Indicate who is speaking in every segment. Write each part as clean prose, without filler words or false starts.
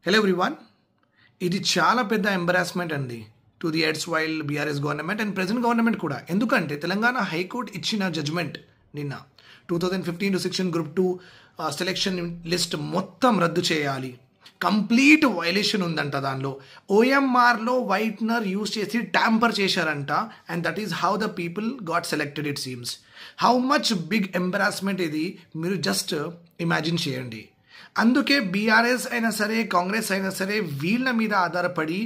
Speaker 1: Hello everyone, ఇది చాలా పెద్ద ఎంబరాస్మెంట్ అండి to the ads while BRS government and present government కూడా. ఎందుకంటే తెలంగాణ హైకోర్టు ఇచ్చిన జడ్జ్మెంట్ నిన్న 2015-16 గ్రూప్ 2 సెలెక్షన్ లిస్ట్ మొత్తం రద్దు చేయాలి. కంప్లీట్ వైలేషన్ ఉందంట. దానిలో ఓఎంఆర్లో వైట్నర్ యూజ్ చేసి ట్యాంపర్ చేశారంట. And that is how the people got selected. It seems how much big embarrassment ఇది మీరు జస్ట్ ఇమాజిన్ చేయండి. అందుకే బీఆర్ఎస్ అయినా సరే, కాంగ్రెస్ అయినా సరే, వీళ్ళ మీద ఆధారపడి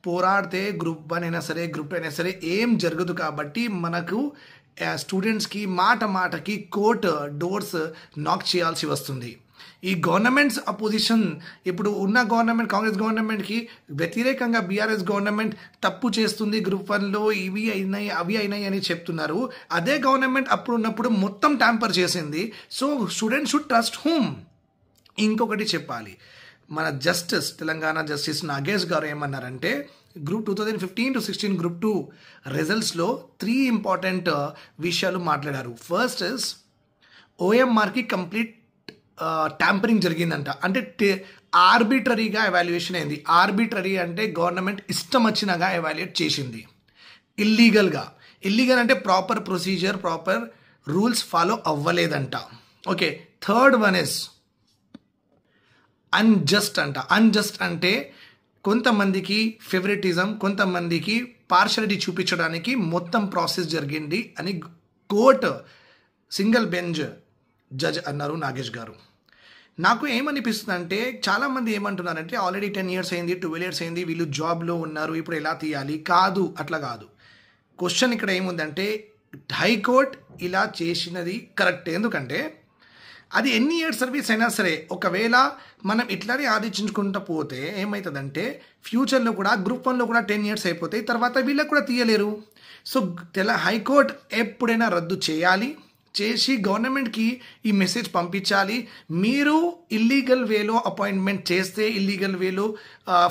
Speaker 1: పోరాడితే గ్రూప్ 1 అయినా సరే, గ్రూప్ 2 అయినా సరే ఏం జరగదు. కాబట్టి మనకు స్టూడెంట్స్కి మాటకి కోర్ట్ డోర్స్ నాక్ చేయాల్సి వస్తుంది. ఈ గవర్నమెంట్స్ అపోజిషన్ ఇప్పుడు ఉన్న గవర్నమెంట్, కాంగ్రెస్ గవర్నమెంట్కి వ్యతిరేకంగా బీఆర్ఎస్ గవర్నమెంట్ తప్పు చేస్తుంది, గ్రూప్ 1లో ఇవి అయినాయి అవి అయినాయి అని చెప్తున్నారు. అదే గవర్నమెంట్ అప్పుడు ఉన్నప్పుడు మొత్తం ట్యాంపర్ చేసింది. So students should trust whom. ఇంకొకటి చెప్పాలి, మన జస్టిస్, తెలంగాణ జస్టిస్ నాగేష్ గారు ఏమన్నారంటే గ్రూప్ 2015-16 గ్రూప్ 2 రిజల్ట్స్లో 3 ఇంపార్టెంట్ విషయాలు మాట్లాడారు. ఫస్ట్ ఇస్ ఓఎంఆర్కి కంప్లీట్ ట్యాంపరింగ్ జరిగిందంట. అంటే ఆర్బిటరీగా ఎవాల్యుయేషన్ అయింది. ఆర్బిటరీ అంటే గవర్నమెంట్ ఇష్టం వచ్చినగా ఎవాల్యుయేట్ చేసింది. ఇల్లీగల్ అంటే proper procedure, proper rules follow అవ్వలేదంట. Okay, third one is unjust అంట. అన్జస్ట్ అంటే కొంతమందికి ఫేవరెటిజం, కొంతమందికి పార్షాలిటీ చూపించడానికి మొత్తం ప్రాసెస్ జరిగింది అని కోర్ట్ సింగిల్ బెంచ్ జడ్జ్ అన్నారు నాగేష్ గారు. నాకు ఏమనిపిస్తుంది అంటే చాలామంది ఏమంటున్నారంటే ఆల్రెడీ 10 years అయింది, 12 years అయింది, వీళ్ళు జాబ్లో ఉన్నారు, ఇప్పుడు ఎలా తీయాలి? కాదు, అట్లా కాదు. క్వశ్చన్ ఇక్కడ ఏముందంటే హైకోర్టు ఇలా చేసినది కరెక్ట్. ఎందుకంటే అది ఎన్ని ఇయర్స్ సర్వీస్ అయినా సరే ఒకవేళ మనం ఇట్లానే ఆలోచించుకుంటూ పోతే ఏమవుతుందంటే ఫ్యూచర్లో కూడా గ్రూప్ 1లో కూడా 10 years అయిపోతాయి, తర్వాత వీళ్ళకి కూడా తీయలేరు. సో హైకోర్టు ఎప్పుడైనా రద్దు చేసి గవర్నమెంట్కి ఈ మెసేజ్ పంపించాలి. మీరు ఇల్లీగల్ వేలో అపాయింట్మెంట్ చేస్తే, ఇల్లీగల్ వేలో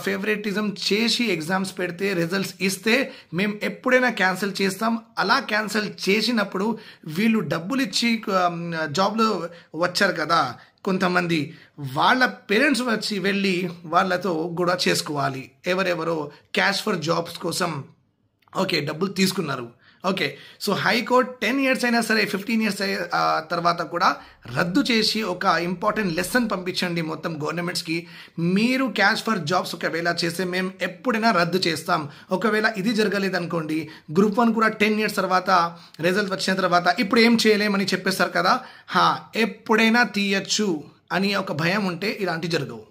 Speaker 1: ఫేవరెటిజం చేసి ఎగ్జామ్స్ పెడితే, రిజల్ట్స్ ఇస్తే మేము ఎప్పుడైనా క్యాన్సిల్ చేస్తాం. అలా క్యాన్సిల్ చేసినప్పుడు వీళ్ళు డబ్బులు ఇచ్చి జాబ్లో వచ్చారు కదా కొంతమంది, వాళ్ళ పేరెంట్స్ వెళ్ళి వాళ్ళతో కూడా చేసుకోవాలి. ఎవరెవరో క్యాష్ ఫర్ జాబ్స్ కోసం డబ్బులు తీసుకున్నారు. సో హైకోర్టు 10 years అయినా సరే, 15 years తర్వాత కూడా రద్దు చేసి ఒక ఇంపార్టెంట్ లెసన్ పంపించండి మొత్తం గవర్నమెంట్స్కి. మీరు క్యాష్ ఫర్ జాబ్స్ ఒకవేళ చేస్తే మేము ఎప్పుడైనా రద్దు చేస్తాం. ఒకవేళ ఇది జరగలేదు అనుకోండి, గ్రూప్ 1 కూడా 10 years తర్వాత రిజల్ట్ వచ్చిన తర్వాత ఇప్పుడు ఏం చేయలేమని చెప్పేస్తారు కదా, ఎప్పుడైనా తీయచ్చు అని ఒక భయం ఉంటే ఇలాంటివి జరగవు.